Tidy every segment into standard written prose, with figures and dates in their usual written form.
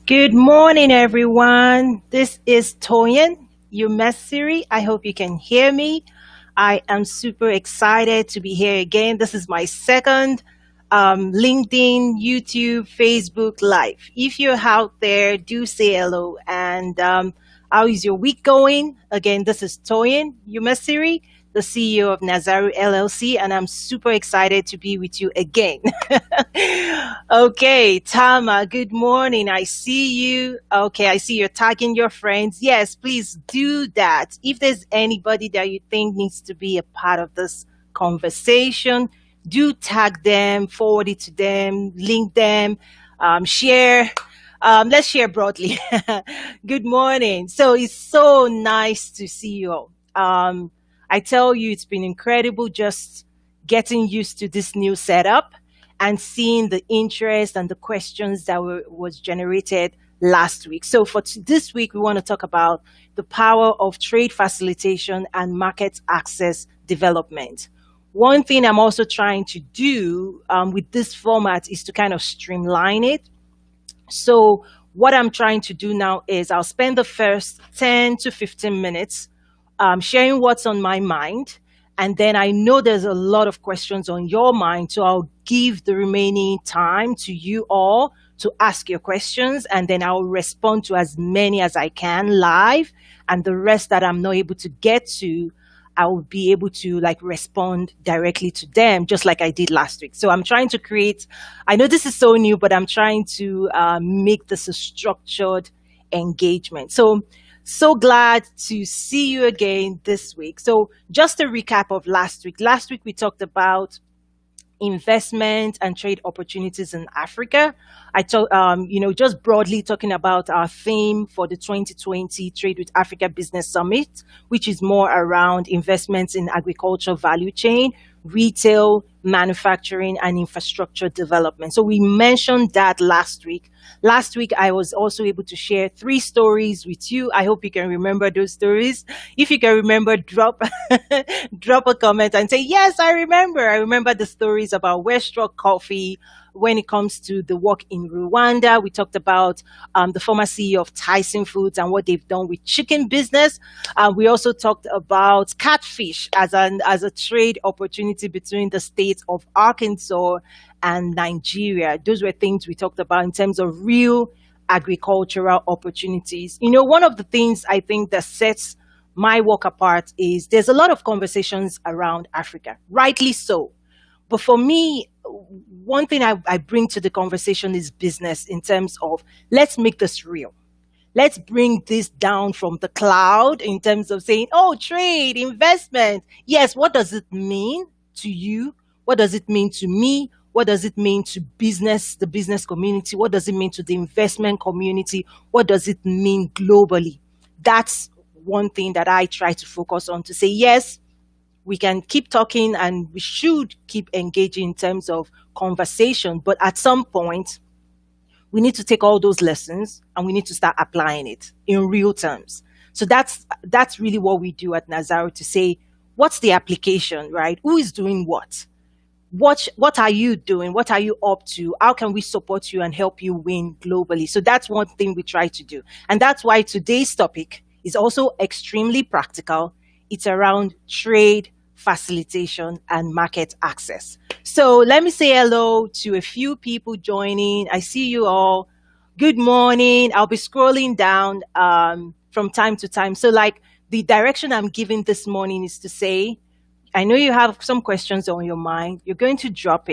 Good morning, everyone. This is Toyin, your Siri. I hope you can hear me. I am super excited to be here again. This is my second LinkedIn, YouTube, Facebook Live. If you're out there, do say hello. And how is your week going? Again, this is Toyin, your Siri, the CEO of Nazaru LLC, and I'm super excited to be with you again. Okay, Tama, good morning. I see you. Okay, I see you're tagging your friends. Yes, please do that. If there's anybody that you think needs to be a part of this conversation, do tag them, forward it to them, link them, share. Let's share broadly. Good morning. So it's so nice to see you all. I tell you, it's been incredible just getting used to this new setup and seeing the interest and the questions that was generated last week. So for this week, we want to talk about the power of trade facilitation and market access development. One thing I'm also trying to do with this format is to kind of streamline it. So what I'm trying to do now is I'll spend the first 10 to 15 minutes sharing what's on my mind. And then I know there's a lot of questions on your mind, so I'll give the remaining time to you all to ask your questions, and then I'll respond to as many as I can live, and the rest that I'm not able to get to, I will be able to respond directly to them, just like I did last week. So I'm trying to create, I know this is so new, but I'm trying to make this a structured engagement. So glad to see you again this week. So just a recap of last week. Last week, we talked about investment and trade opportunities in Africa. I talked, just broadly talking about our theme for the 2020 Trade with Africa Business Summit, which is more around investments in agriculture value chain, retail, manufacturing, and infrastructure development. So we mentioned that last week. Last week, I was also able to share 3 stories with you. I hope you can remember those stories. If you can remember, drop a comment and say, yes, I remember. I remember the stories about Westrock Coffee when it comes to the work in Rwanda. We talked about the former CEO of Tyson Foods and what they've done with chicken business. We also talked about catfish as a trade opportunity between the states of Arkansas and Nigeria. Those were things we talked about in terms of real agricultural opportunities. One of the things I think that sets my work apart is there's a lot of conversations around Africa, rightly so. But for me, one thing I bring to the conversation is business in terms of let's make this real. Let's bring this down from the cloud in terms of saying, oh, trade, investment. Yes, what does it mean to you? What does it mean to me? What does it mean to business, the business community? What does it mean to the investment community? What does it mean globally? That's one thing that I try to focus on, to say, yes, we can keep talking and we should keep engaging in terms of conversation. But at some point, we need to take all those lessons and we need to start applying it in real terms. So that's really what we do at Nazaru, to say, what's the application, right? Who is doing what? What are you doing? What are you up to? How can we support you and help you win globally? So that's one thing we try to do. And that's why today's topic is also extremely practical. It's around trade facilitation and market access. So let me say hello to a few people joining. I see you all. Good morning. I'll be scrolling down from time to time. So the direction I'm giving this morning is to say, I know you have some questions on your mind. You're going to drop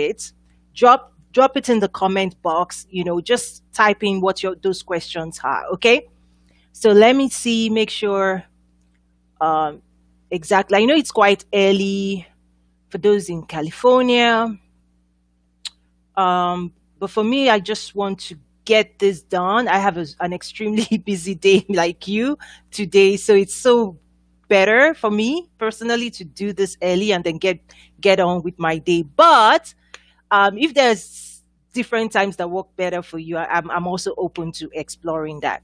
drop it in the comment box. Just type in what those questions are. Okay. So let me see, make sure um, exactly. I know it's quite early for those in California. But for me, I just want to get this done. I have an extremely busy day like you today. So it's so better for me personally to do this early and then get on with my day. But if there's different times that work better for you, I'm also open to exploring that.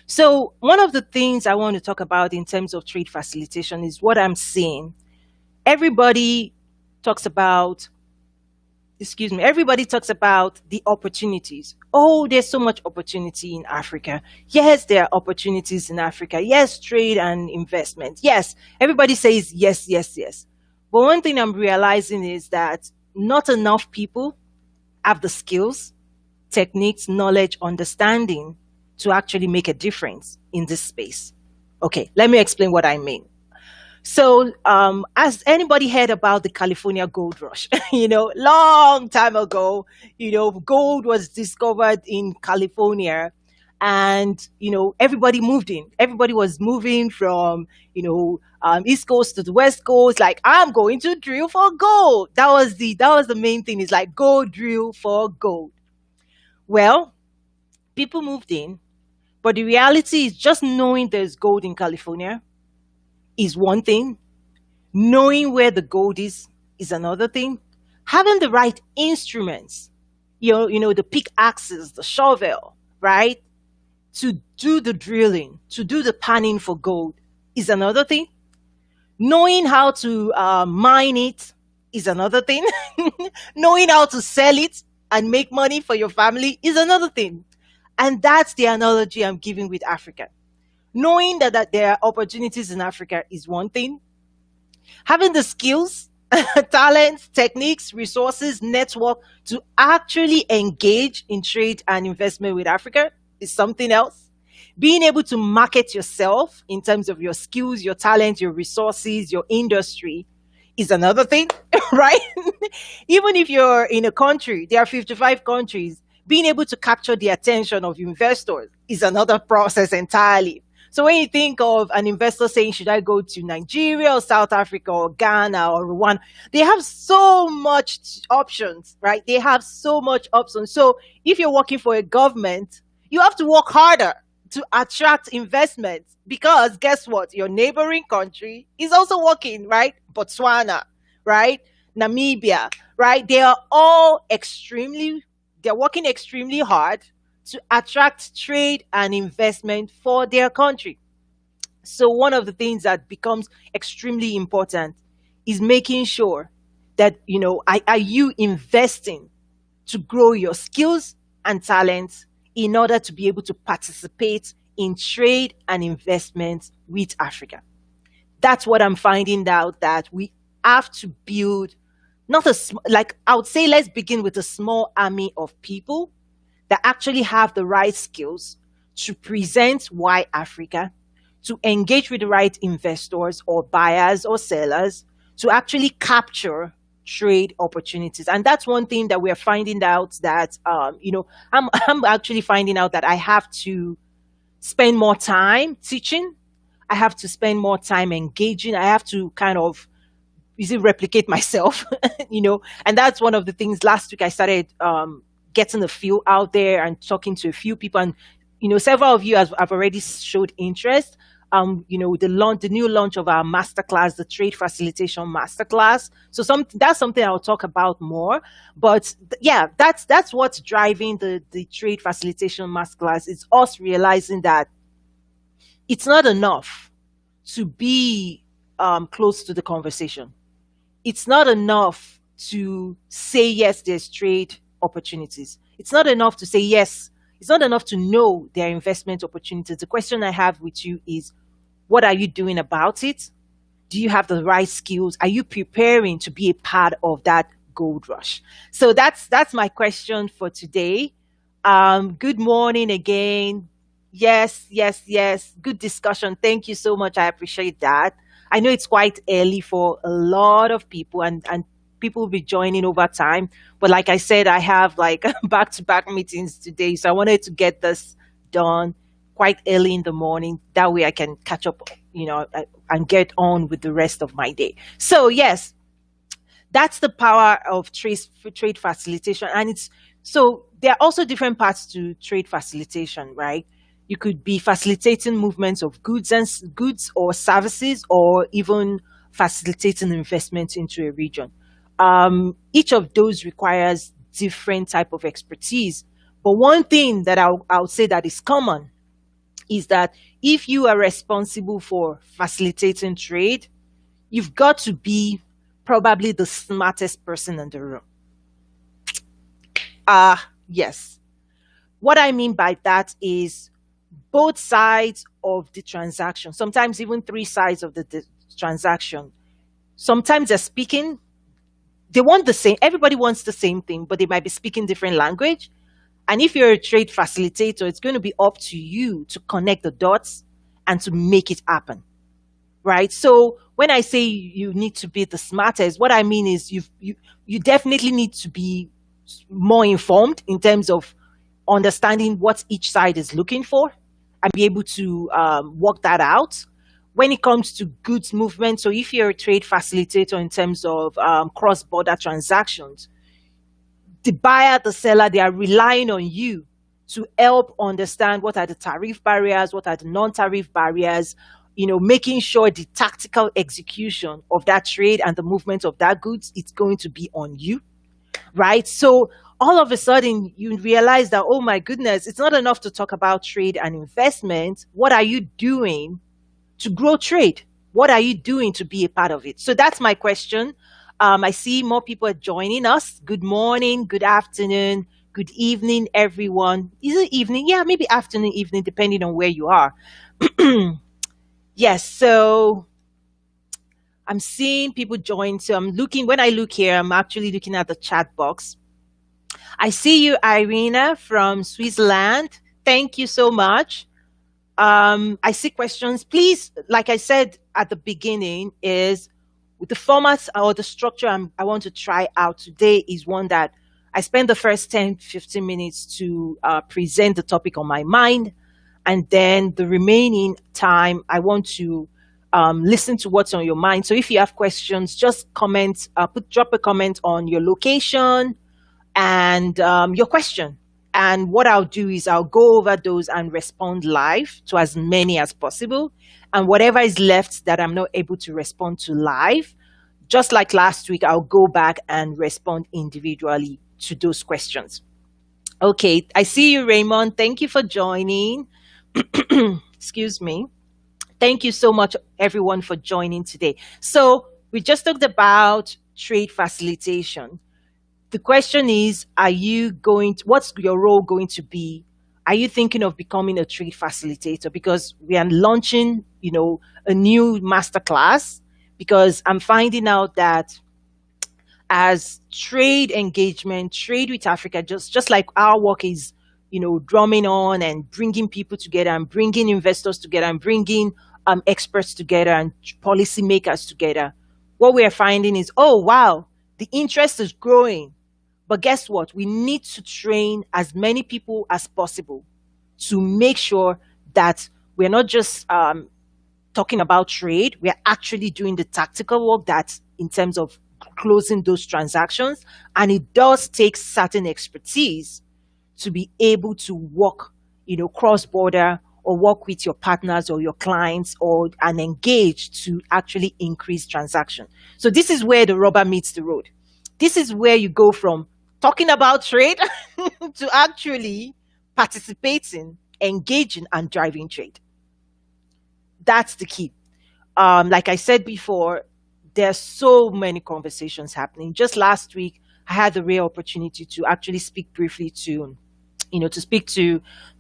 So one of the things I want to talk about in terms of trade facilitation is what I'm seeing. Everybody talks about, everybody talks about the opportunities. Oh, there's so much opportunity in Africa. Yes, there are opportunities in Africa. Yes, trade and investment. Yes, everybody says yes, yes, yes. But one thing I'm realizing is that not enough people have the skills, techniques, knowledge, understanding to actually make a difference in this space. Okay, let me explain what I mean. So, has anybody heard about the California gold rush? Long time ago, gold was discovered in California, and everybody moved in. Everybody was moving from East Coast to the West Coast. Like, I'm going to drill for gold. That was the main thing. Is like, go drill for gold. Well, people moved in, but the reality is just knowing there's gold in California is one thing. Knowing where the gold is another thing. Having the right instruments, the pickaxes, the shovel, right, to do the drilling, to do the panning for gold is another thing. Knowing how to mine it is another thing. Knowing how to sell it and make money for your family is another thing. And that's the analogy I'm giving with Africa. Knowing that there are opportunities in Africa is one thing. Having the skills, talents, techniques, resources, network to actually engage in trade and investment with Africa is something else. Being able to market yourself in terms of your skills, your talent, your resources, your industry is another thing, right? Even if you're in a country, there are 55 countries, being able to capture the attention of investors is another process entirely. So when you think of an investor saying, should I go to Nigeria or South Africa or Ghana or Rwanda? They have so much options, right? They have so much options. So if you're working for a government, you have to work harder to attract investments because guess what? Your neighboring country is also working, right? Botswana, right? Namibia, right? They're working extremely hard to attract trade and investment for their country. So one of the things that becomes extremely important is making sure that are you investing to grow your skills and talents in order to be able to participate in trade and investment with Africa. That's what I'm finding out, that we have to build not like I would say, let's begin with a small army of people that actually have the right skills to present why Africa, to engage with the right investors or buyers or sellers, to actually capture trade opportunities. And that's one thing that we're finding out that, I'm actually finding out that I have to spend more time teaching. I have to spend more time engaging. I have to kind of replicate myself, and that's one of the things. Last week I started getting a few out there and talking to a few people, and several of you have already showed interest. The new launch of our masterclass, the trade facilitation masterclass. So that's something I'll talk about more. But yeah, that's what's driving the trade facilitation masterclass. It's us realizing that it's not enough to be close to the conversation. It's not enough to say yes, there's trade opportunities. It's not enough to say yes. It's not enough to know there are investment opportunities. The question I have with you is, what are you doing about it? Do you have the right skills? Are you preparing to be a part of that gold rush? So that's my question for today. Good morning again. Yes, yes, yes. Good discussion. Thank you so much. I appreciate that. I know it's quite early for a lot of people, and people will be joining over time. But like I said, I have like back to back meetings today. So I wanted to get this done quite early in the morning. That way I can catch up, and get on with the rest of my day. So, yes, that's the power of trade facilitation. And it's so there are also different parts to trade facilitation, right? You could be facilitating movements of goods or services, or even facilitating investment into a region. Each of those requires different type of expertise. But one thing that I'll say that is common is that if you are responsible for facilitating trade, you've got to be probably the smartest person in the room. Yes. What I mean by that is both sides of the transaction, sometimes even three sides of the transaction. Sometimes they're speaking, they want the same, everybody wants the same thing, but they might be speaking different language. And if you're a trade facilitator, it's going to be up to you to connect the dots and to make it happen, right? So when I say you need to be the smartest, what I mean is you definitely need to be more informed in terms of understanding what each side is looking for and be able to work that out. When it comes to goods movement, so if you're a trade facilitator in terms of cross-border transactions, the buyer, the seller, they are relying on you to help understand what are the tariff barriers, what are the non-tariff barriers, making sure the tactical execution of that trade and the movement of that goods, it's going to be on you, right? So all of a sudden you realize that, oh my goodness, it's not enough to talk about trade and investment. What are you doing to grow trade? What are you doing to be a part of it? So that's my question. I see more people are joining us. Good morning, good afternoon, good evening, everyone. Is it evening? Yeah, maybe afternoon, evening, depending on where you are. Yes, so I'm seeing people join. So when I look here, I'm actually looking at the chat box. I see you, Irina from Switzerland. Thank you so much. I see questions. Please, like I said at the beginning, is with the format or the structure I want to try out today is one that I spend the first 10, 15 minutes to present the topic on my mind. And then the remaining time, I want to listen to what's on your mind. So if you have questions, just comment, drop a comment on your location and your question. And what I'll do is I'll go over those and respond live to as many as possible. And whatever is left that I'm not able to respond to live, just like last week, I'll go back and respond individually to those questions. Okay, I see you, Raymond. Thank you for joining. Excuse me. Thank you so much, everyone, for joining today. So we just talked about trade facilitation. The question is, what's your role going to be? Are you thinking of becoming a trade facilitator? Because we are launching, a new masterclass, because I'm finding out that as trade engagement, trade with Africa, just like our work is, drumming on and bringing people together and bringing investors together and bringing experts together and policymakers together, what we are finding is, oh, wow, the interest is growing. But guess what? We need to train as many people as possible to make sure that we're not just talking about trade, we're actually doing the tactical work that's in terms of closing those transactions. And it does take certain expertise to be able to work, cross-border or work with your partners or your clients and engage to actually increase transaction. So this is where the rubber meets the road. This is where you go from talking about trade to actually participating, engaging, and driving trade. That's the key. Like I said before, there's so many conversations happening. Just last week, I had the rare opportunity to actually speak briefly to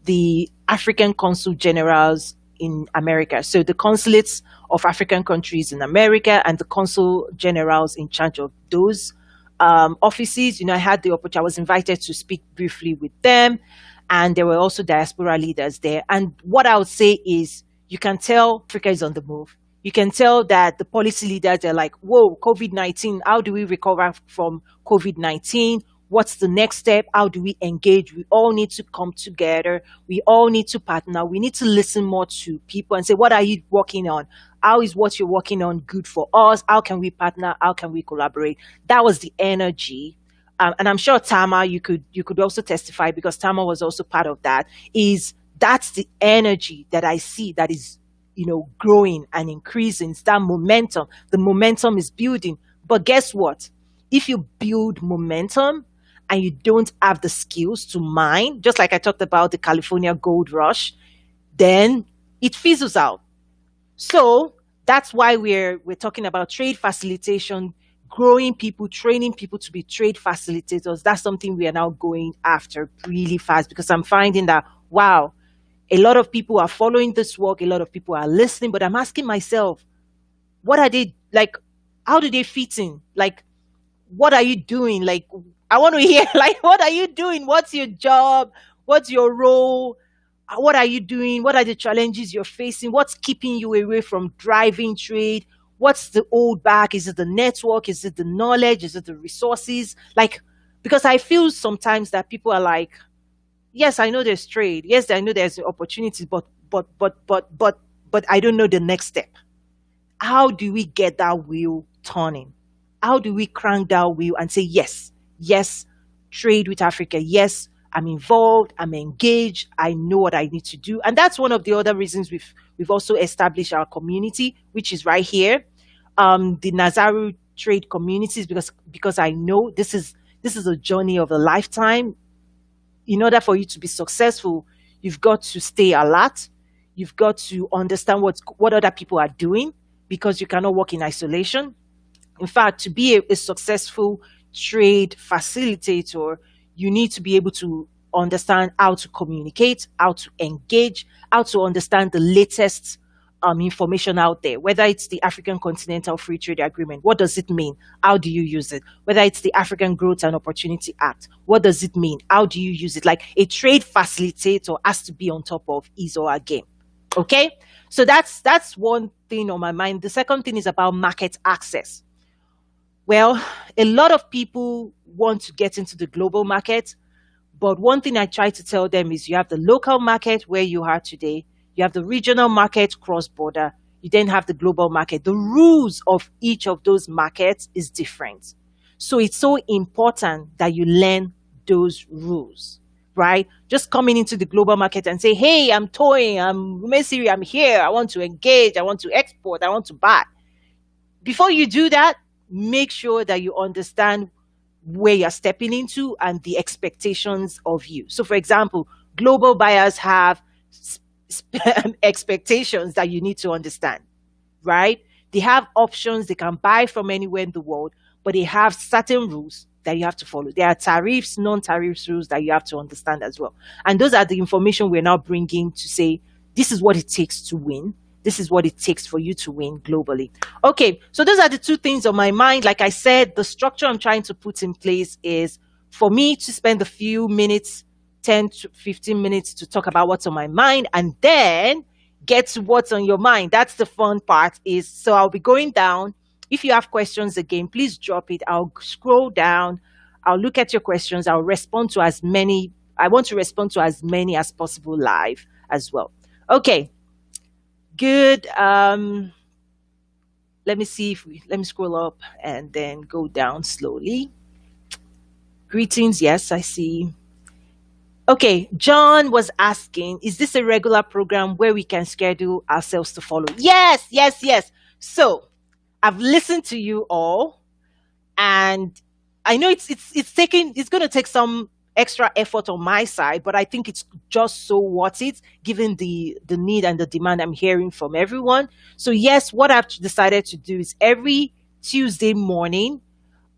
the African consul generals in America. So the consulates of African countries in America and the consul generals in charge of those offices. I was invited to speak briefly with them, and there were also diaspora leaders there. And what I would say is, you can tell Africa is on the move. You can tell that the policy leaders are like, whoa, COVID-19, how do we recover from COVID-19? What's the next step? How do we engage? We all need to come together. We all need to partner. We need to listen more to people and say, what are you working on? How is what you're working on good for us? How can we partner? How can we collaborate? That was the energy. And I'm sure Tama, you could also testify because Tama was also part of that. Is that's the energy that I see that is, growing and increasing. It's that momentum. The momentum is building. But guess what? If you build momentum and you don't have the skills to mine, just like I talked about the California gold rush, then it fizzles out. So that's why we're talking about trade facilitation, growing people, training people to be trade facilitators. That's something we are now going after really fast because I'm finding that, wow, a lot of people are following this work, a lot of people are listening, but I'm asking myself, what are they like? How do they fit in? Like, what are you doing? Like, I want to hear, like, what are you doing? What's your job? What's your role? What are you doing? What are the challenges you're facing? What's keeping you away from driving trade? What's the old back? Is it the network? Is it the knowledge? Is it the resources? Like, because I feel sometimes that people are like, yes, I know there's trade. Yes, I know there's opportunities, but I don't know the next step. How do we get that wheel turning? How do we crank that wheel and say, yes, yes, trade with Africa. Yes, I'm involved, I'm engaged, I know what I need to do. And that's one of the other reasons we've also established our community, which is right here, the Nazaru trade communities, because I know this is a journey of a lifetime. In order for you to be successful, you've got to stay alert. You've got to understand what other people are doing because you cannot work in isolation. In fact, to be a successful trade facilitator, you need to be able to understand how to communicate, how to engage, how to understand the latest information out there, whether it's the African Continental Free Trade Agreement. What does it mean? How do you use it? Whether it's the African Growth and Opportunity Act. What does it mean? How do you use it? Like a trade facilitator has to be on top of his or her game. Okay? So that's one thing on my mind. The second thing is about market access. Well, a lot of people want to get into the global market, but one thing I try to tell them is you have the local market where you are today, you have the regional market cross-border, you then have the global market. The rules of each of those markets is different. So it's so important that you learn those rules, right? Just coming into the global market and say, hey, I'm Toyin, I'm Mesiri, I'm here, I want to engage, I want to export, I want to buy. Before you do that, make sure that you understand where you're stepping into and the expectations of you. So, for example, global buyers have expectations that you need to understand, right? They have options, they can buy from anywhere in the world, but they have certain rules that you have to follow. There are tariffs, non-tariffs rules that you have to understand as well. And those are the information we're now bringing to say, this is what it takes to win. This is what it takes for you to win globally. Okay, so those are the two things on my mind. Like I said, the structure I'm trying to put in place is for me to spend a few minutes, 10 to 15 minutes to talk about what's on my mind and then get to what's on your mind. That's the fun part is, so I'll be going down. If you have questions again, please drop it. I'll scroll down. I'll look at your questions. I'll respond to as many. I want to respond to as many as possible live as well. Okay. Good. Let me see let me scroll up and then go down slowly. Greetings. Yes, I see. Okay. John was asking, is this a regular program where we can schedule ourselves to follow? Yes, yes, yes. So I've listened to you all and I know it's going to take some extra effort on my side, but I think it's just so worth it given the need and the demand I'm hearing from everyone. So yes, what I've decided to do is every Tuesday morning,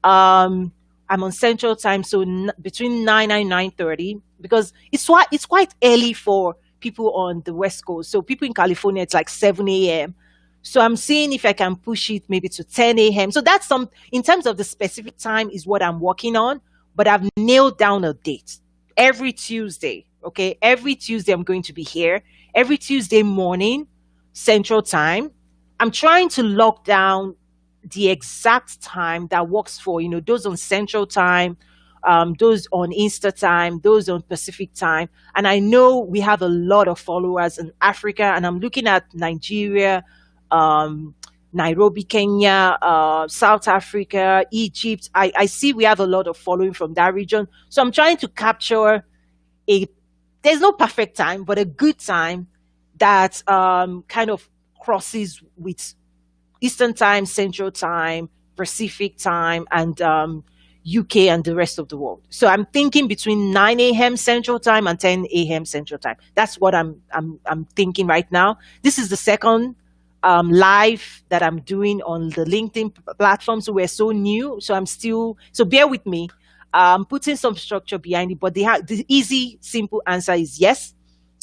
I'm on Central Time, so between 9 and 9:30, because it's quite early for people on the West Coast. So people in California, it's like 7 a.m. So I'm seeing if I can push it maybe to 10 a.m. So that's in terms of the specific time is what I'm working on. But I've nailed down a date every Tuesday. Okay. Every Tuesday I'm going to be here every Tuesday morning, Central Time. I'm trying to lock down the exact time that works for, those on Central Time, those on Easter Time, those on Pacific Time. And I know we have a lot of followers in Africa, and I'm looking at Nigeria, um, Nairobi, Kenya, South Africa, Egypt. I see we have a lot of following from that region. So I'm trying to capture a, there's no perfect time, but a good time that kind of crosses with Eastern Time, Central Time, Pacific Time, and UK and the rest of the world. So I'm thinking between 9 a.m. Central Time and 10 a.m. Central Time. That's what I'm thinking right now. This is the second live that I'm doing on the LinkedIn platform. So we're so new. So I'm still, so bear with me. Putting some structure behind it, but the easy, simple answer is yes,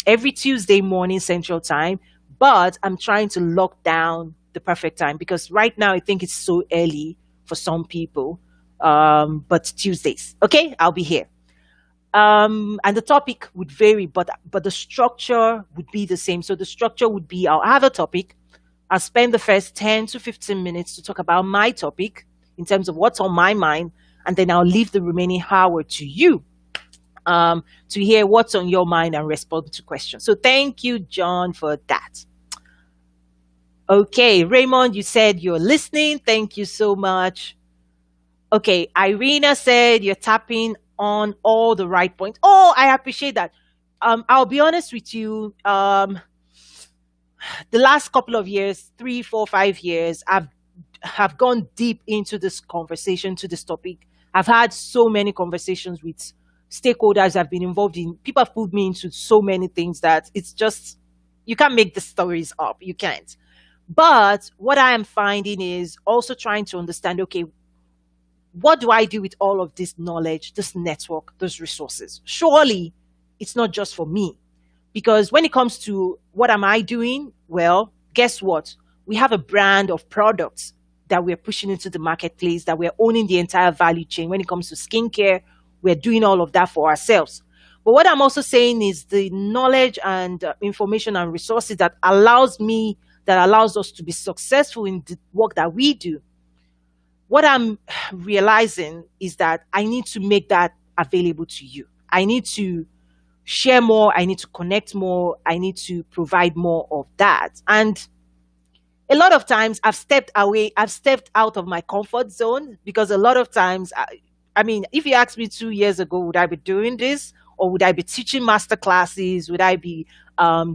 every Tuesday morning Central Time. But I'm trying to lock down the perfect time because right now I think it's so early for some people. But Tuesdays, okay, I'll be here. And the topic would vary, but the structure would be the same. So the structure would be I'll have a topic. I'll spend the first 10 to 15 minutes to talk about my topic in terms of what's on my mind, and then I'll leave the remaining hour to you to hear what's on your mind and respond to questions. So thank you, John, for that. Okay, Raymond, you said you're listening. Thank you so much. Okay, Irina said you're tapping on all the right points. Oh, I appreciate that. I'll be honest with you. The last couple of years, 3, 4, 5 years, I've have gone deep into this conversation, to this topic. I've had so many conversations with stakeholders I've been involved in. People have pulled me into so many things that it's just, you can't make the stories up. You can't. But what I am finding is also trying to understand, okay, what do I do with all of this knowledge, this network, those resources? Surely it's not just for me. Because when it comes to what am I doing? Well, guess what? We have a brand of products that we're pushing into the marketplace, that we're owning the entire value chain. When it comes to skincare, we're doing all of that for ourselves. But what I'm also saying is the knowledge and information and resources that allows us to be successful in the work that we do. What I'm realizing is that I need to make that available to you. I need to share more. I need to connect more. I need to provide more of that. And a lot of times I've stepped away, I've stepped out of my comfort zone because a lot of times, I mean, if you asked me 2 years ago, would I be doing this? Or would I be teaching master classes? Would I be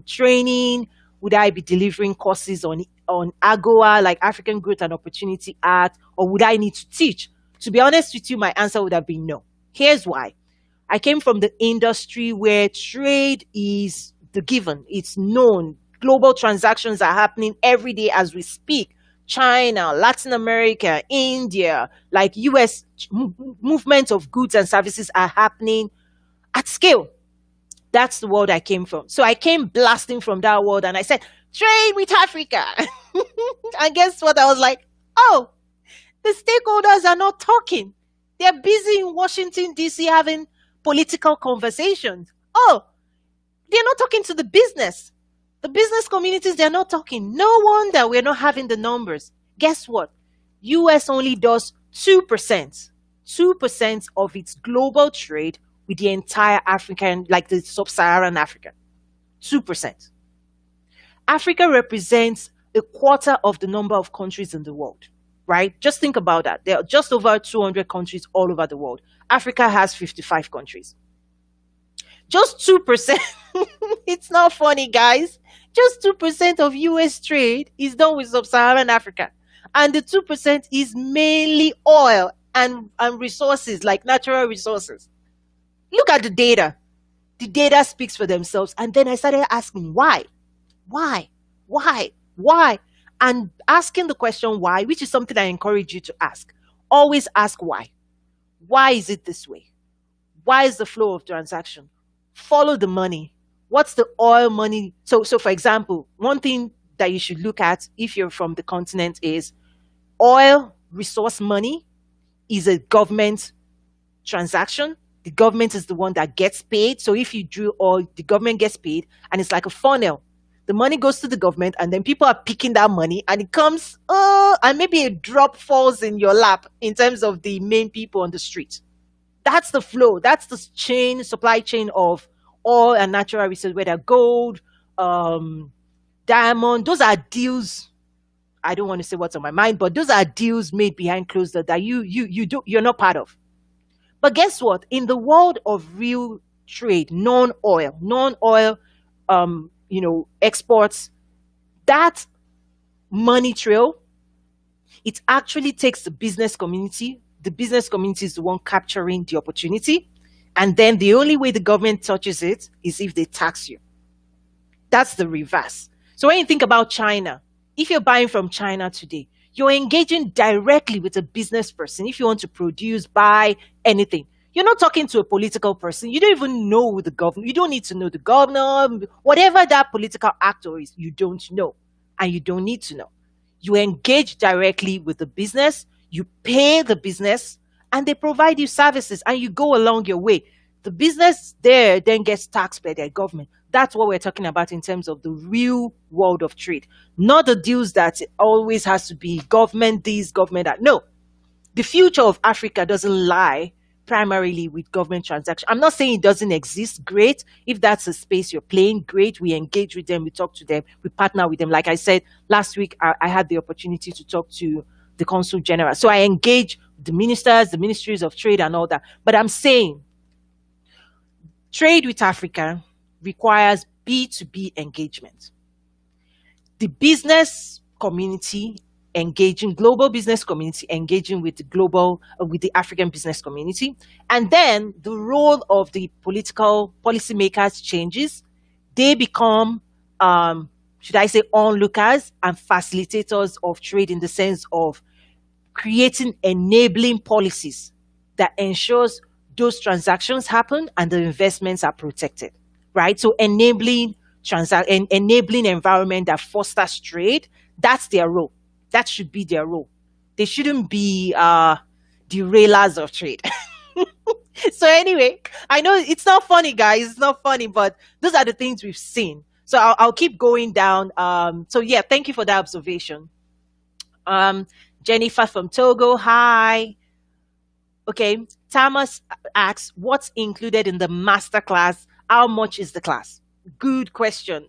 training? Would I be delivering courses on AGOA, like African Growth and Opportunity Act? Or would I need to teach? To be honest with you, my answer would have been no. Here's why. I came from the industry where trade is the given. It's known. Global transactions are happening every day as we speak. China, Latin America, India, like US movement of goods and services are happening at scale. That's the world I came from. So I came blasting from that world and I said, trade with Africa. And guess what? I was like, oh, the stakeholders are not talking. They're busy in Washington, D.C. having political conversations. Oh, they're not talking to the business. The business communities, they're not talking. No wonder we're not having the numbers. Guess what? US only does 2%. 2% of its global trade with the entire African, like the sub-Saharan Africa. 2%. Africa represents a quarter of the number of countries in the world, right? Just think about that. There are just over 200 countries all over the world. Africa has 55 countries. Just 2%. It's not funny, guys. Just 2% of US trade is done with sub-Saharan Africa. And the 2% is mainly oil and resources, like natural resources. Look at the data. The data speaks for themselves. And then I started asking, why? Why? Why? Why? And asking the question why, which is something I encourage you to ask. Always ask why. Why is it this way? Why is the flow of transaction? Follow the money. What's the oil money? So for example, one thing that you should look at if you're from the continent is oil resource money is a government transaction. The government is the one that gets paid. So if you drill oil, the government gets paid and it's like a funnel. The money goes to the government, and then people are picking that money, and it comes, and maybe a drop falls in your lap in terms of the main people on the street. That's the flow. That's the supply chain of oil and natural resources, whether gold, um, diamond. Those are deals. I don't want to say what's on my mind, but those are deals made behind closed doors that you're not part of. But guess what? In the world of real trade, non-oil, exports, that money trail, it actually takes the business community. The business community is the one capturing the opportunity. And then the only way the government touches it is if they tax you. That's the reverse. So when you think about China, if you're buying from China today, you're engaging directly with a business person. If you want to produce, buy anything, you're not talking to a political person. You don't even know the governor. You don't need to know the governor, whatever that political actor is, you don't know. And you don't need to know. You engage directly with the business, you pay the business, and they provide you services, and you go along your way. The business there then gets taxed by their government. That's what we're talking about in terms of the real world of trade, not the deals that it always has to be government this, government that. No, the future of Africa doesn't lie primarily with government transactions. I'm not saying it doesn't exist. Great. If that's a space you're playing, great. We engage with them, we talk to them, we partner with them. Like I said, last week, I had the opportunity to talk to the consul general. So I engage the ministers, the ministries of trade and all that. But I'm saying trade with Africa requires B2B engagement. The business community engaging, global business community engaging with the with the African business community. And then the role of the political policymakers changes. They become, should I say, onlookers and facilitators of trade, in the sense of creating enabling policies that ensures those transactions happen and the investments are protected, right? So enabling environment that fosters trade, that's their role. That should be their role. They shouldn't be derailers of trade. So anyway, I know it's not funny, guys. It's not funny, but those are the things we've seen. So I'll keep going down. So yeah, thank you for that observation. Jennifer from Togo, hi. Okay, Thomas asks, what's included in the master class? How much is the class? Good question.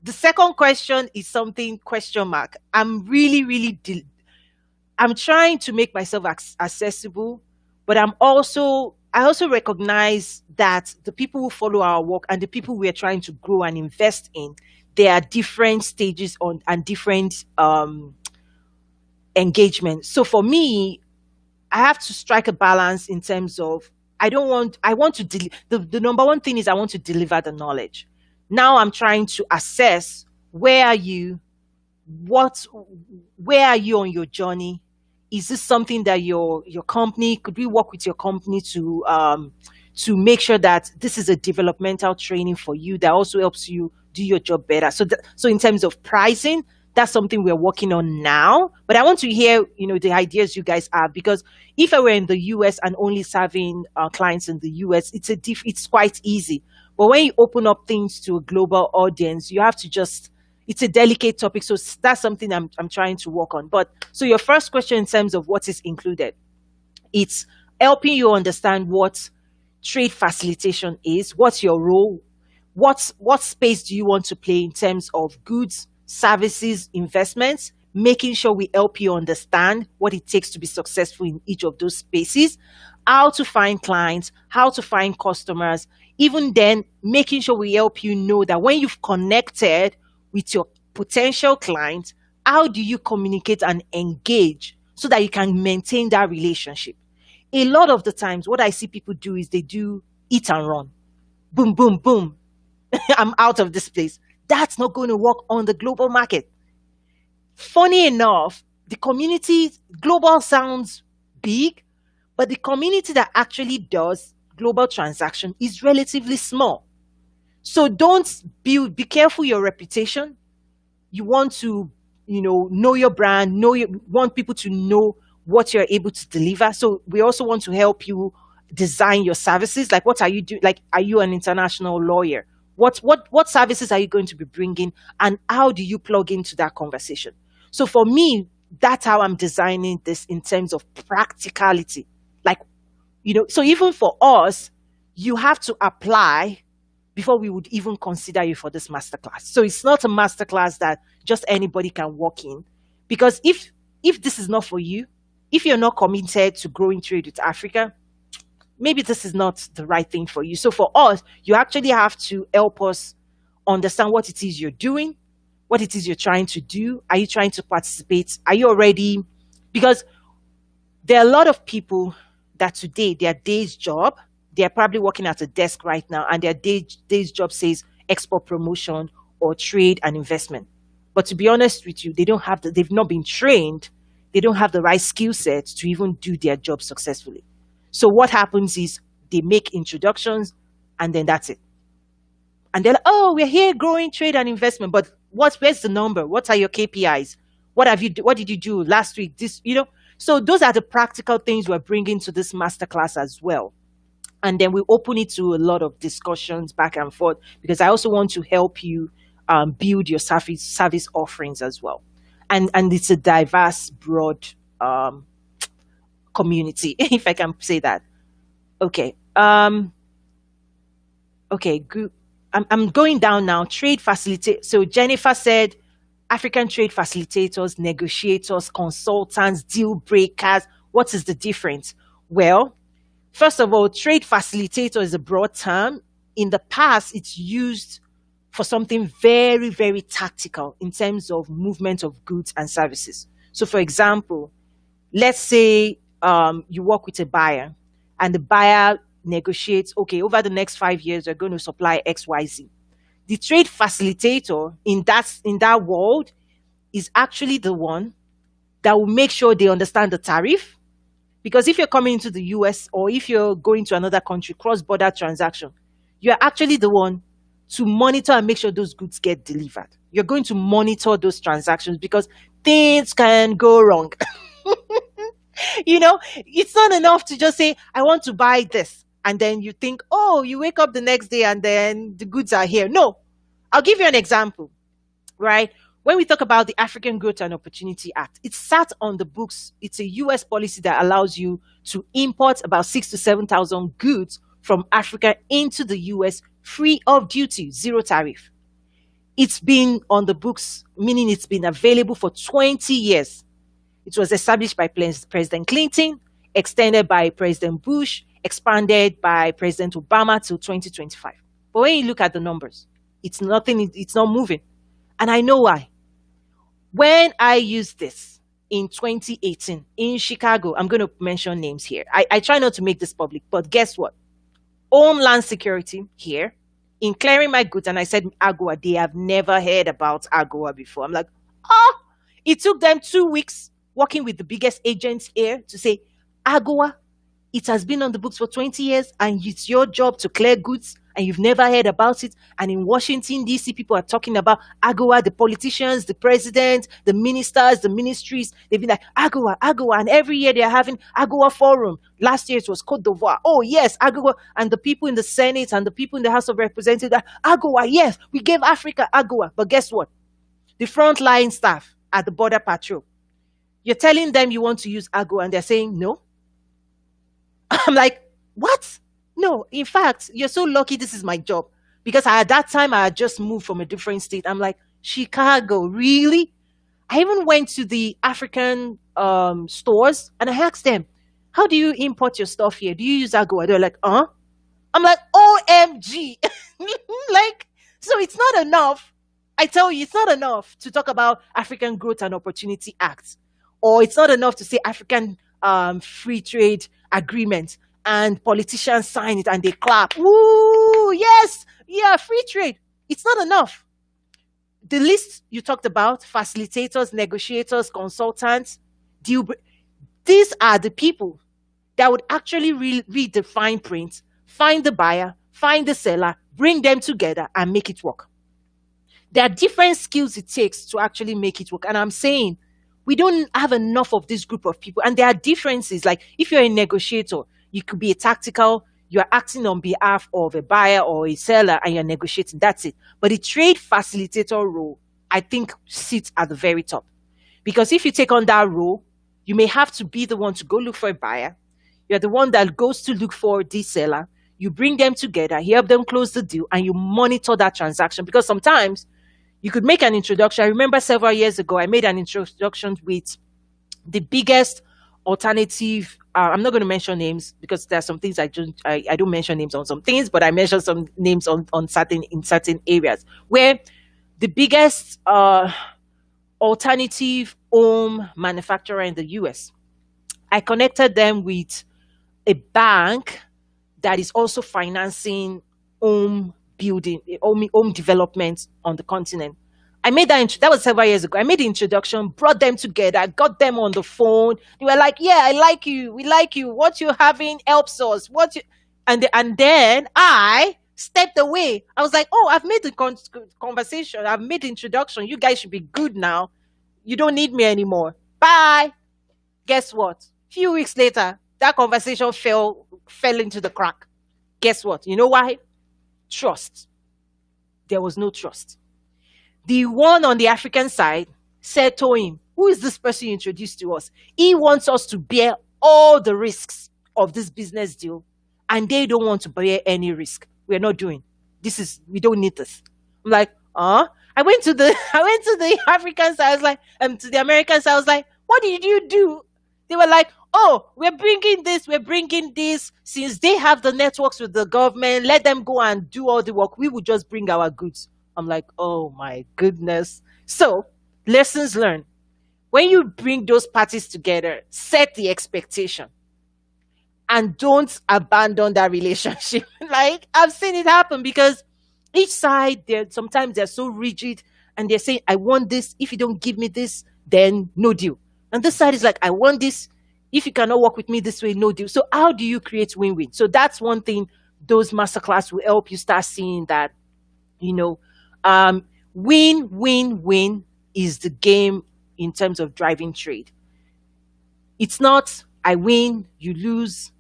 The second question is something question mark. I'm really, I'm trying to make myself accessible, but I also recognize that the people who follow our work and the people we are trying to grow and invest in, there are different stages on and different engagement. So for me, I have to strike a balance in terms of I want to the number one thing is I want to deliver the knowledge. Now I'm trying to assess where are you, where are you on your journey? Is this something that your company, could we work with your company to make sure that this is a developmental training for you that also helps you do your job better? So in terms of pricing, that's something we're working on now. But I want to hear, the ideas you guys have, because if I were in the US and only serving clients in the US, it's quite easy. But when you open up things to a global audience, you have to it's a delicate topic. So that's something I'm trying to work on. But so your first question in terms of what is included, it's helping you understand what trade facilitation is, what's your role, what space do you want to play in terms of goods, services, investments, making sure we help you understand what it takes to be successful in each of those spaces, how to find clients, how to find customers, even then making sure we help you know that when you've connected with your potential clients, how do you communicate and engage so that you can maintain that relationship? A lot of the times, what I see people do is they do eat and run. Boom, boom, boom. I'm out of this place. That's not going to work on the global market. Funny enough, the community, global sounds big, but the community that actually does global transaction is relatively small. So be careful your reputation. You want to, know your brand, want people to know what you're able to deliver. So we also want to help you design your services. Like, what are you doing? Like, are you an international lawyer? What services are you going to be bringing, and how do you plug into that conversation? So for me, that's how I'm designing this in terms of practicality. Like, so even for us, you have to apply before we would even consider you for this masterclass. So it's not a masterclass that just anybody can walk in, because if this is not for you, if you're not committed to growing trade with Africa, maybe this is not the right thing for you. So for us, you actually have to help us understand what it is you're doing, what it is you're trying to do. Are you trying to participate? Are you already? Because there are a lot of people that today, their day's job, they're probably working at a desk right now, and their day's job says export promotion or trade and investment. But to be honest with you, they've not been trained, they don't have the right skill set to even do their job successfully. So what happens is they make introductions, and then that's it. And they're like, oh, we're here growing trade and investment, but where's the number? What are your KPIs? What did you do last week? So those are the practical things we're bringing to this masterclass as well. And then we open it to a lot of discussions back and forth, because I also want to help you build your service offerings as well. And it's a diverse, broad community, if I can say that. Okay. Okay, good. I'm going down now. Trade facilitate. So Jennifer said, African trade facilitators, negotiators, consultants, deal breakers. What is the difference? Well, first of all, trade facilitator is a broad term. In the past, it's used for something very, very tactical in terms of movement of goods and services. So, for example, let's say you work with a buyer, and the buyer negotiates, okay, over the next 5 years, you're going to supply XYZ. The trade facilitator in that world is actually the one that will make sure they understand the tariff. Because if you're coming into the US, or if you're going to another country, cross-border transaction, you're actually the one to monitor and make sure those goods get delivered. You're going to monitor those transactions, because things can go wrong. It's not enough to just say, I want to buy this. And then you think, oh, you wake up the next day and then the goods are here. No, I'll give you an example, right? When we talk about the African Growth and Opportunity Act, it's sat on the books. It's a US policy that allows you to import about 6,000 to 7,000 goods from Africa into the US free of duty, zero tariff. It's been on the books, meaning it's been available for 20 years. It was established by President Clinton, extended by President Bush, expanded by President Obama till 2025. But when you look at the numbers, it's not moving. And I know why. When I used this in 2018 in Chicago, I'm going to mention names here. I try not to make this public, but guess what? Homeland Security here, in clearing my goods, and I said AGOA, they have never heard about AGOA before. I'm like, oh, it took them 2 weeks working with the biggest agents here to say, AGOA, it has been on the books for 20 years, and it's your job to clear goods, and you've never heard about it. And in Washington, D.C., people are talking about AGOA, the politicians, the president, the ministers, the ministries. They've been like, AGOA, AGOA. And every year they're having AGOA forum. Last year it was Côte d'Ivoire. Oh, yes, AGOA. And the people in the Senate and the people in the House of Representatives, AGOA, yes, we gave Africa AGOA. But guess what? The frontline staff at the border patrol, you're telling them you want to use AGOA, and they're saying no. I'm like, what? No, in fact, you're so lucky this is my job. Because at that time, I had just moved from a different state. I'm like, Chicago, really? I even went to the African stores, and I asked them, how do you import your stuff here? Do you use AGOA? They're like, huh? I'm like, OMG. So it's not enough. I tell you, it's not enough to talk about African Growth and Opportunity Act. Or it's not enough to say African free trade agreement, and politicians sign it and they clap. Woo, yes, yeah, free trade. It's not enough. The list you talked about, facilitators, negotiators, consultants, these are the people that would actually read the fine print, find the buyer, find the seller, bring them together and make it work. There are different skills it takes to actually make it work. And I'm saying, we don't have enough of this group of people. And there are differences. Like if you're a negotiator, you could be a tactical, you're acting on behalf of a buyer or a seller and you're negotiating. That's it. But the trade facilitator role, I think, sits at the very top. Because if you take on that role, you may have to be the one to go look for a buyer. You're the one that goes to look for the seller. You bring them together, you help them close the deal, and you monitor that transaction. Because sometimes you could make an introduction. I remember several years ago, I made an introduction with the biggest alternative. I'm not going to mention names because there are some things I don't mention names on some things, but I mention some names on certain in certain areas where the biggest alternative home manufacturer in the US. I connected them with a bank that is also financing home building, home development on the continent. I made that was several years ago. I made the introduction, brought them together, got them on the phone. They were like, "Yeah, I like you. We like you. What you're having helps us. And then I stepped away. I was like, "Oh, I've made the conversation. I've made the introduction. You guys should be good now. You don't need me anymore. Bye." Guess what? Few weeks later, that conversation fell into the crack. Guess what? You know why? Trust. There was no trust. The one on the African side said to him, "Who is this person you introduced to us? He wants us to bear all the risks of this business deal, and they don't want to bear any risk. We're not doing we don't need this." I'm like, I went to the I went to the African side. I was like, to the American side, I was like, "What did you do?" They were like, "Oh, we're bringing this. Since they have the networks with the government, let them go and do all the work. We will just bring our goods." I'm like, "Oh my goodness." So, lessons learned. When you bring those parties together, set the expectation and don't abandon that relationship. Like, I've seen it happen because each side, sometimes they're so rigid and they're saying, "I want this. If you don't give me this, then no deal." And this side is like, "I want this. If you cannot work with me this way, no deal." So how do you create win-win? So that's one thing those masterclass will help you start seeing that, you know, win, win, win is the game in terms of driving trade. It's not I win, you lose.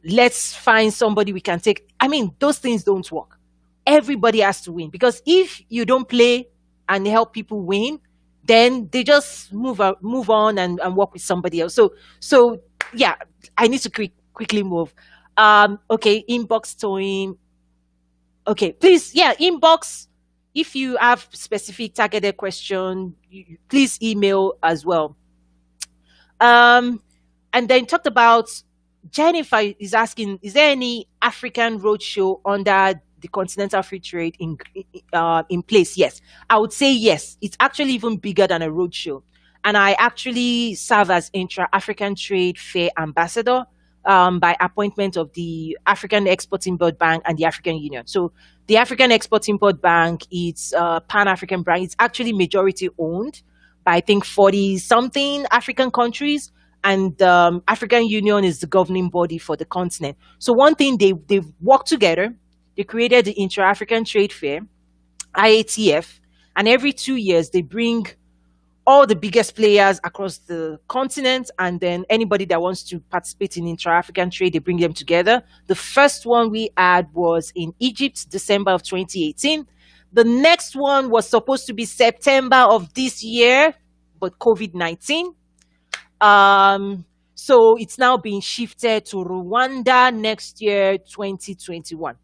Let's find somebody we can take. I mean, those things don't work. Everybody has to win because if you don't play and help people win, then they just move on and work with somebody else. So yeah, I need to quickly move. Okay, inbox towing. Okay, please, yeah, inbox. If you have specific targeted question, please email as well. And then talked about Jennifer is asking, is there any African roadshow under the Continental Free Trade in place? Yes, I would say yes. It's actually even bigger than a roadshow. And I actually serve as Intra-African Trade Fair Ambassador by appointment of the African Export-Import Bank and the African Union. So the African Export-Import Bank, it's a Pan-African bank. It's actually majority owned by, I think, 40-something African countries. And the African Union is the governing body for the continent. So one thing, they've worked together. They created the Intra-African Trade Fair, IATF, and every 2 years they bring all the biggest players across the continent, and then anybody that wants to participate in intra-African trade, they bring them together. The first one we had was in Egypt, December of 2018. The next one was supposed to be September of this year, but COVID-19. So it's now being shifted to Rwanda next year, 2021.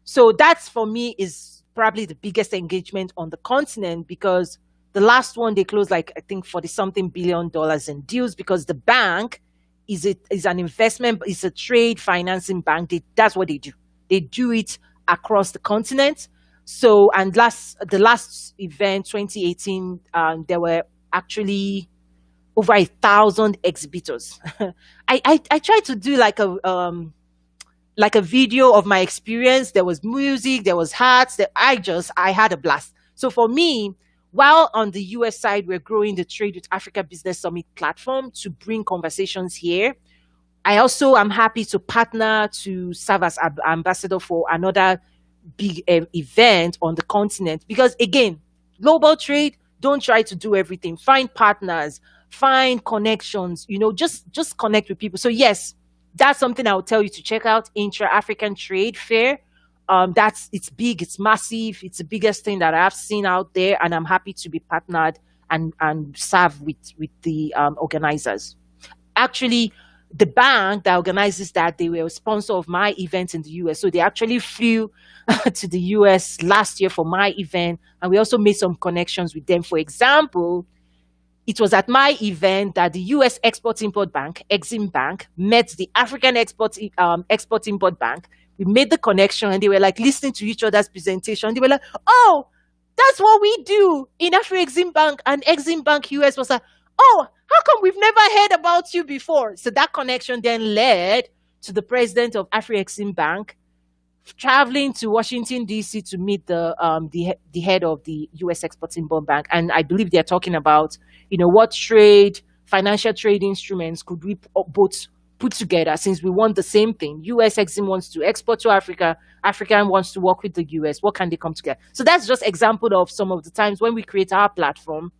So that's, for me, is probably the biggest engagement on the continent because the last one, they closed like, I think, 40-something billion dollars in deals because the bank is an investment, it's a trade financing bank. That's what they do. They do it across the continent. So, and the last event, 2018, there were actually over 1,000 exhibitors. I tried to do like a video of my experience. There was music, there was hats. I had a blast. So for me, while on the US side, we're growing the Trade with Africa Business Summit platform to bring conversations here, I also am happy to partner to serve as ambassador for another big event on the continent. Because again, global trade, don't try to do everything. Find partners, find connections, just connect with people. So yes, That's something I'll tell you to check out. Intra-African Trade Fair. It's big, it's massive, it's the biggest thing that I've seen out there, and I'm happy to be partnered and serve with the organizers. Actually, the bank that organizes that, they were a sponsor of my event in the US. So they actually flew to the US last year for my event, and we also made some connections with them. For example, it was at my event that the US Export Import Bank, Exim Bank, met the African Export Import Bank. We made the connection, and they were like listening to each other's presentation. They were like, "Oh, that's what we do in Afri Exim Bank." And Exim Bank US was like, "Oh, how come we've never heard about you before?" So that connection then led to the president of Afri Exim Bank traveling to Washington D.C. to meet the head of the U.S. Export-Import Bank, and I believe they're talking about, what financial trade instruments could we both put together, since we want the same thing. U.S. Exim wants to export to Africa, Africa wants to work with the U.S. What can they come together? So that's just example of some of the times when we create our platform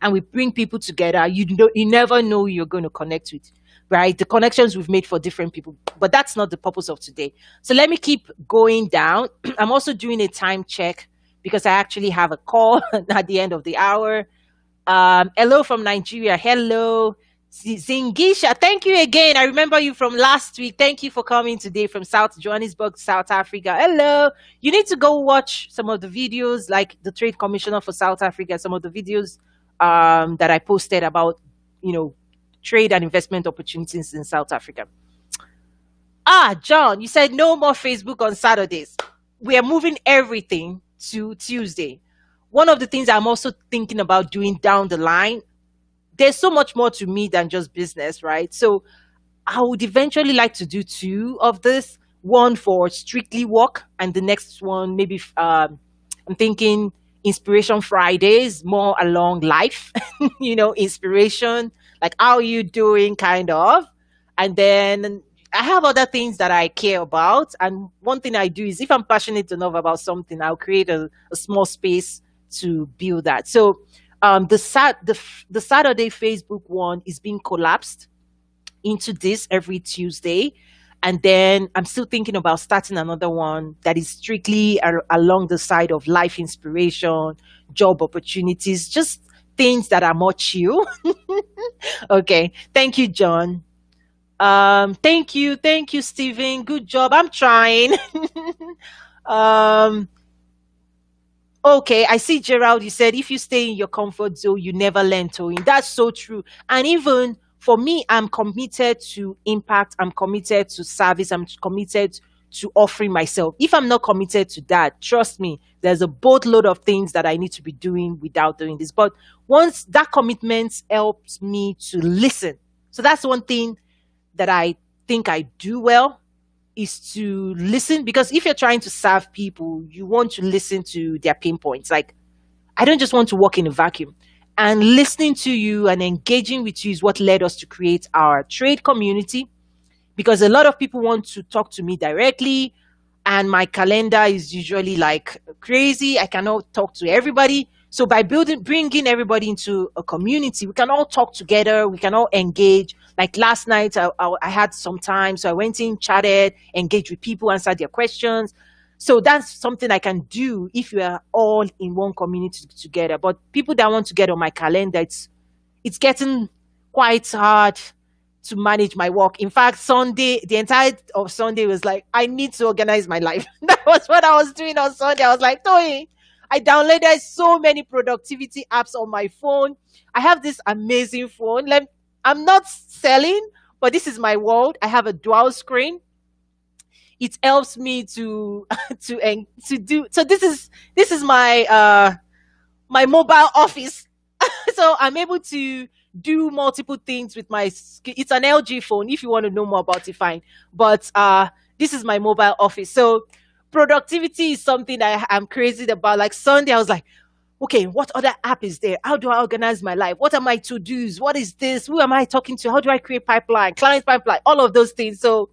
and we bring people together. You never know who you're going to connect with, right? The connections we've made for different people, but that's not the purpose of today. So let me keep going down. I'm also doing a time check because I actually have a call at the end of the hour. Hello from Nigeria. Hello, Zingisha. Thank you again. I remember you from last week. Thank you for coming today from South Johannesburg, South Africa. Hello. You need to go watch some of the videos, like the Trade Commissioner for South Africa, some of the videos that I posted about, trade and investment opportunities in South Africa. John, you said no more Facebook on Saturdays. We are moving everything to Tuesday. One of the things I'm also thinking about doing down the line, there's so much more to me than just business, right? So I would eventually like to do two of this, one for strictly work, and the next one, maybe I'm thinking Inspiration Fridays, more along life, inspiration, like how are you doing, kind of. And then I have other things that I care about. And one thing I do is, if I'm passionate enough about something, I'll create a small space to build that. So the Saturday Facebook one is being collapsed into this every Tuesday. And then I'm still thinking about starting another one that is strictly along the side of life inspiration, job opportunities, just things that are more chill. Okay. Thank you, John. Thank you, Stephen. Good job. I'm trying. um, okay, I see, Gerald. You said if you stay in your comfort zone, you never learn towing. That's so true. And even for me, I'm committed to impact. I'm committed to service. I'm committed to offering myself. If I'm not committed to that, trust me, there's a boatload of things that I need to be doing without doing this. But once that commitment helps me to listen. So that's one thing that I think I do well, is to listen. Because if you're trying to serve people, you want to listen to their pain points. Like, I don't just want to work in a vacuum. And listening to you and engaging with you is what led us to create our trade community, because a lot of people want to talk to me directly, and my calendar is usually like crazy. I cannot talk to everybody. So by bringing everybody into a community, we can all talk together. We can all engage. Like last night, I had some time, so I went in, chatted, engaged with people, answered their questions. So that's something I can do if we are all in one community together. But people that want to get on my calendar, it's getting quite hard to manage my work. In fact, Sunday, the entire of Sunday was like, I need to organize my life. That was what I was doing on Sunday. I was like, Toy, I downloaded so many productivity apps on my phone. I have this amazing phone. I'm not selling, but this is my world. I have a dual screen. It helps me to to do. So this is my mobile office. So I'm able to do multiple things with it's an LG phone. If you want to know more about it, fine. But this is my mobile office. So productivity is something that I'm crazy about. Like Sunday, I was like, okay, what other app is there? How do I organize my life? What are my to-dos? What is this? Who am I talking to? How do I create pipeline, client pipeline, all of those things? So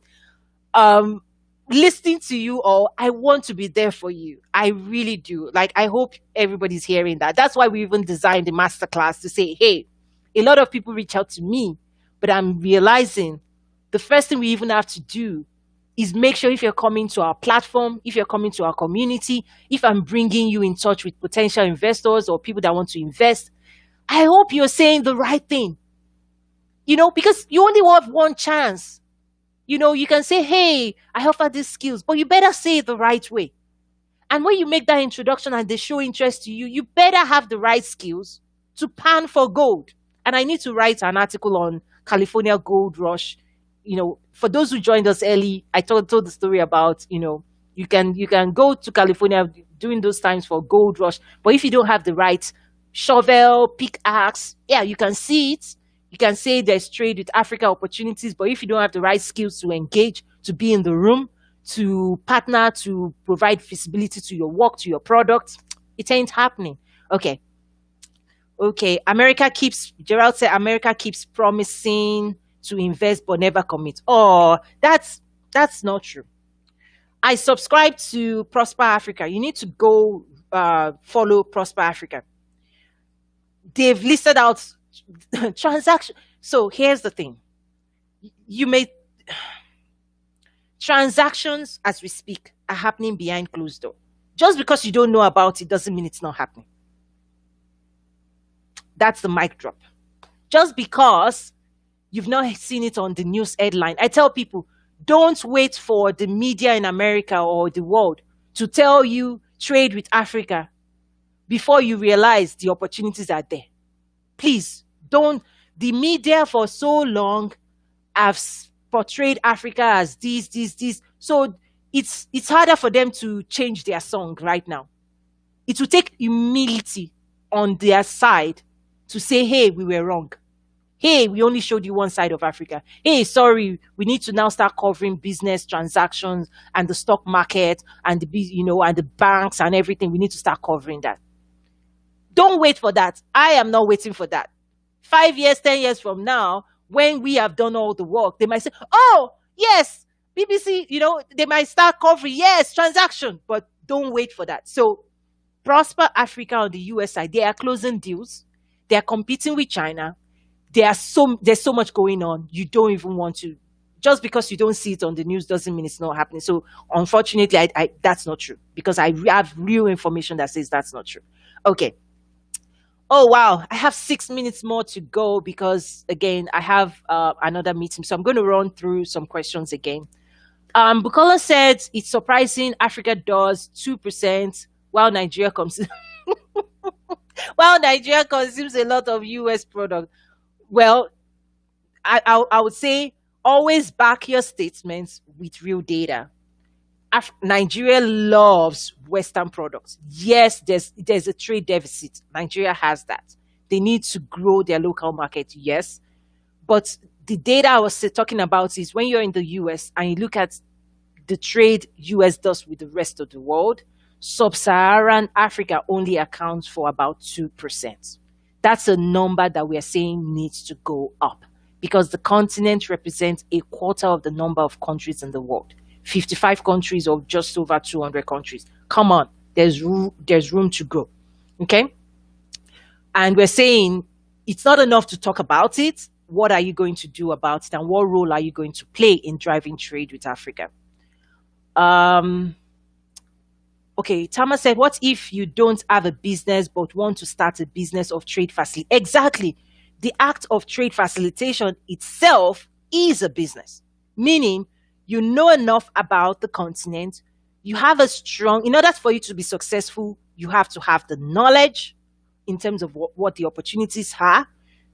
listening to you all, I want to be there for you. I really do. Like, I hope everybody's hearing that. That's why we even designed the masterclass to say, hey, a lot of people reach out to me, but I'm realizing the first thing we even have to do is make sure if you're coming to our platform, if you're coming to our community, if I'm bringing you in touch with potential investors or people that want to invest, I hope you're saying the right thing, because you only have one chance. You can say, hey, I offer these skills, but you better say it the right way. And when you make that introduction and they show interest to you, you better have the right skills to pan for gold. And I need to write an article on California Gold Rush. For those who joined us early, I told the story about, you can go to California during those times for gold rush. But if you don't have the right shovel, pickaxe, yeah, you can see it. You can say there's trade with Africa opportunities, but if you don't have the right skills to engage, to be in the room, to partner, to provide visibility to your work, to your product, it ain't happening. Okay. Gerald said, America keeps promising to invest but never commit. Oh, that's not true. I subscribe to Prosper Africa. You need to go follow Prosper Africa. They've listed out transaction. So here's the thing. Transactions as we speak are happening behind closed door. Just because you don't know about it doesn't mean it's not happening. That's the mic drop. Just because you've not seen it on the news headline. I tell people, don't wait for the media in America or the world to tell you trade with Africa before you realize the opportunities are there. Please don't. The media for so long have portrayed Africa as this. So it's harder for them to change their song right now. It will take humility on their side to say, hey, we were wrong. Hey, we only showed you one side of Africa. Hey, sorry, we need to now start covering business transactions and the stock market and and the banks and everything. We need to start covering that. Don't wait for that. I am not waiting for that. 5 years, 10 years from now, when we have done all the work, they might say, oh, yes, BBC, they might start covering, yes, transaction, but don't wait for that. So Prosper Africa on the US side, they are closing deals. They are competing with China. There's so much going on. You don't even want to. Just because you don't see it on the news doesn't mean it's not happening. So unfortunately, I that's not true because I have real information that says that's not true. Okay. Oh, wow. I have 6 minutes more to go because, again, I have another meeting. So I'm going to run through some questions again. Bukola said it's surprising Africa does 2% while Nigeria comes. While Nigeria consumes a lot of US product. Well, I would say always back your statements with real data. Nigeria loves Western products. Yes, there's a trade deficit. Nigeria has that. They need to grow their local market, yes. But the data I was talking about is when you're in the US and you look at the trade US does with the rest of the world, Sub-Saharan Africa only accounts for about 2%. That's a number that we are saying needs to go up because the continent represents a quarter of the number of countries in the world. 55 countries or just over 200 countries. Come on, there's room to grow. Okay? And we're saying it's not enough to talk about it. What are you going to do about it? And what role are you going to play in driving trade with Africa? Okay, Tama said, what if you don't have a business but want to start a business of trade facilitation? Exactly. The act of trade facilitation itself is a business, meaning you know enough about the continent. You have in order for you to be successful, you have to have the knowledge in terms of what the opportunities are.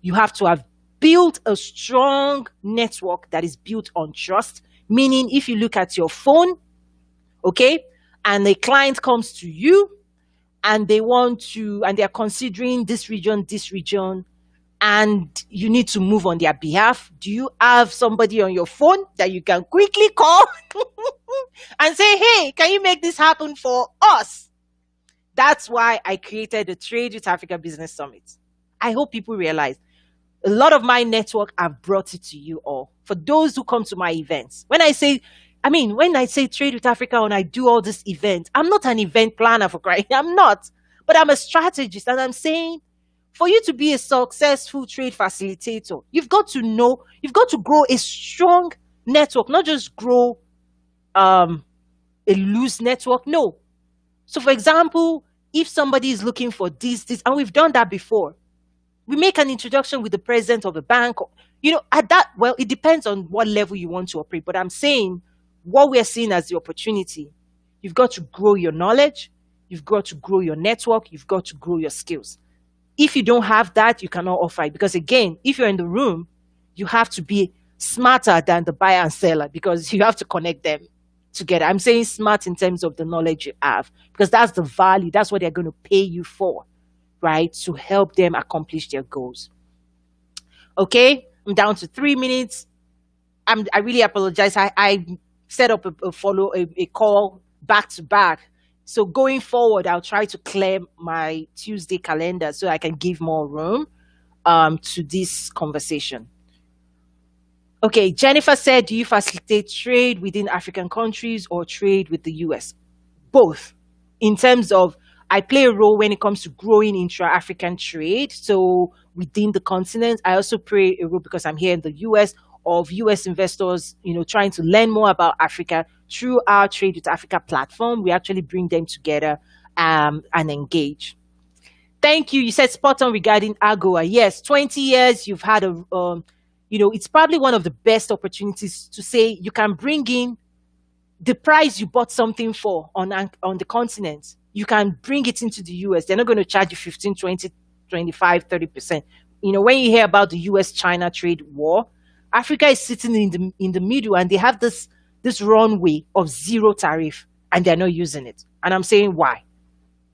You have to have built a strong network that is built on trust, meaning if you look at your phone, okay, and a client comes to you and they are considering this region, and you need to move on their behalf. Do you have somebody on your phone that you can quickly call and say, hey, can you make this happen for us? That's why I created the Trade with Africa Business Summit. I hope people realize a lot of my network, I've brought it to you all. For those who come to my events, when I say Trade with Africa and I do all this event, I'm not an event planner for crying. I'm not, but I'm a strategist. And I'm saying for you to be a successful trade facilitator, you've got to grow a strong network, not just grow um, a loose network. No. So, for example, if somebody is looking for this, and we've done that before, we make an introduction with the president of a bank. At that, well, it depends on what level you want to operate. But I'm saying what we're seeing as the opportunity, you've got to grow your knowledge, you've got to grow your network, you've got to grow your skills. If you don't have that, you cannot offer it. Because again, if you're in the room, you have to be smarter than the buyer and seller because you have to connect them together. I'm saying smart in terms of the knowledge you have, because that's the value, that's what they're going to pay you for, right? To help them accomplish their goals. Okay, I'm down to 3 minutes. I really apologize. I set up a call back to back. So going forward, I'll try to clear my Tuesday calendar so I can give more room to this conversation. Okay, Jennifer said, do you facilitate trade within African countries or trade with the US? Both. In terms of, I play a role when it comes to growing intra-African trade. So within the continent, I also play a role because I'm here in the US, of US investors, trying to learn more about Africa through our Trade with Africa platform. We actually bring them together and engage. Thank you. You said spot on regarding AGOA. Yes, 20 years you've had it's probably one of the best opportunities to say you can bring in the price you bought something for on the continent. You can bring it into the US. They're not going to charge you 15, 20, 25, 30%. When you hear about the US-China trade war, Africa is sitting in the middle, and they have this runway of zero tariff, and they're not using it. And I'm saying why?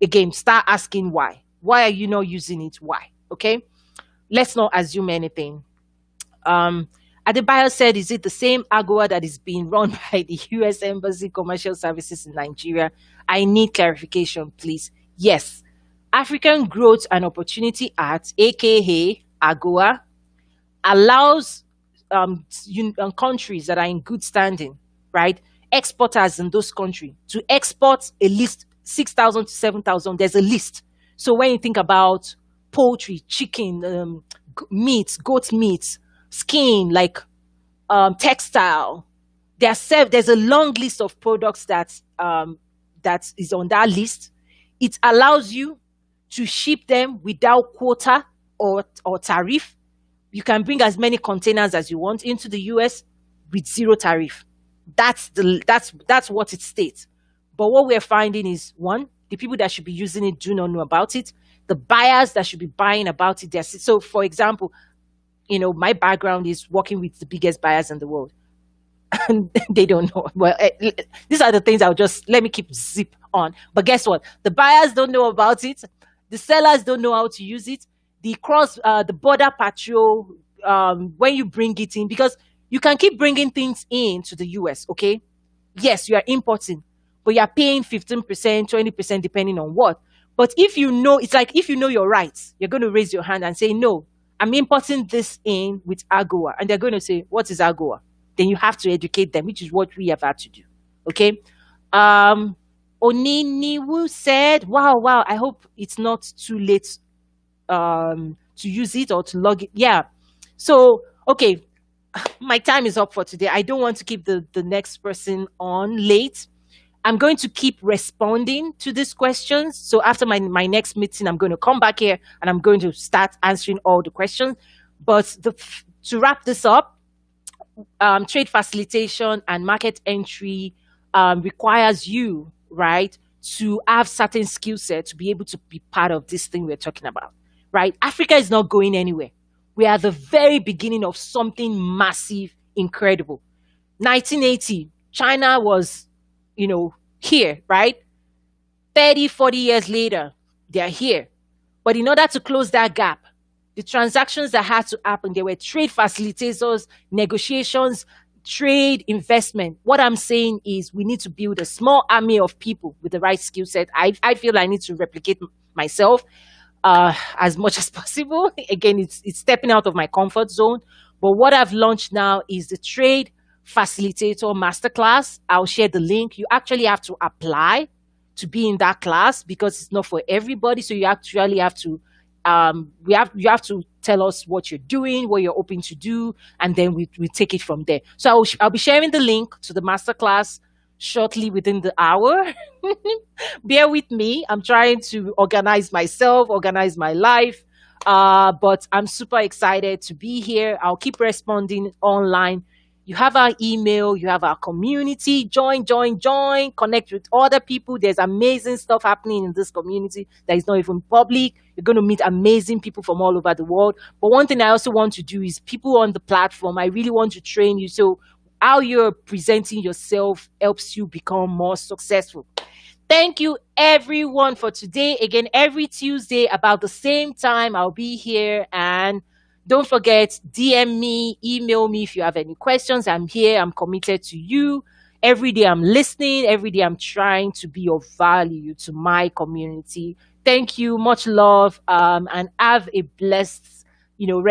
Again, start asking why. Why are you not using it? Why? Okay? Let's not assume anything. Adebayo said, is it the same AGOA that is being run by the US Embassy Commercial Services in Nigeria? I need clarification, please. Yes. African Growth and Opportunity Act, aka AGOA, allows countries that are in good standing, right, exporters in those countries, to export a list, 6,000 to 7,000. There's a list. So when you think about poultry, chicken, meat, goat meat, skin, like textile, there's a long list of products that is on that list. It allows you to ship them without quota or tariff. You can bring as many containers as you want into the US with zero tariff. That's what it states. But what we're finding is, one, the people that should be using it do not know about it. The buyers that should be buying about it, so for example, my background is working with the biggest buyers in the world. And they don't know. Well, these are the things let me keep zip on. But guess what? The buyers don't know about it. The sellers don't know how to use it. The border patrol, when you bring it in, because you can keep bringing things in to the US, okay? Yes, you are importing, but you are paying 15%, 20%, depending on what. But it's like if you know your rights, you're going to raise your hand and say, no, I'm importing this in with AGOA. And they're going to say, what is AGOA? Then you have to educate them, which is what we have had to do, okay? Oniniwu said, wow, I hope it's not too late to use it or to log it. Yeah. So, okay, my time is up for today. I don't want to keep the next person on late. I'm going to keep responding to these questions. So after my next meeting, I'm going to come back here and I'm going to start answering all the questions. But to wrap this up, trade facilitation and market entry requires you, right, to have certain skill set to be able to be part of this thing we're talking about, right? Africa is not going anywhere. We are at the very beginning of something massive, incredible. 1980, China was, here, right? 30, 40 years later, they're here. But in order to close that gap, the transactions that had to happen, there were trade facilitators, negotiations, trade, investment. What I'm saying is we need to build a small army of people with the right skill set. I feel I need to replicate myself as much as possible. Again, it's stepping out of my comfort zone. But what I've launched now is the Trade Facilitator Masterclass. I'll share the link. You actually have to apply to be in that class because it's not for everybody. So you actually have to you have to tell us what you're doing, what you're hoping to do, and then we take it from there. So I'll be sharing the link to the masterclass shortly within the hour. Bear with me. I'm trying to organize myself, organize my life. But I'm super excited to be here. I'll keep responding online. You have our email, you have our community. Join, join, join. Connect with other people. There's amazing stuff happening in this community that is not even public. You're going to meet amazing people from all over the world. But one thing I also want to do is people on the platform, I really want to train you. So how you're presenting yourself helps you become more successful. Thank you, everyone, for today. Again, every Tuesday, about the same time, I'll be here. And don't forget, DM me, email me if you have any questions. I'm here. I'm committed to you. Every day I'm listening. Every day I'm trying to be of value to my community. Thank you. Much love. And have a blessed,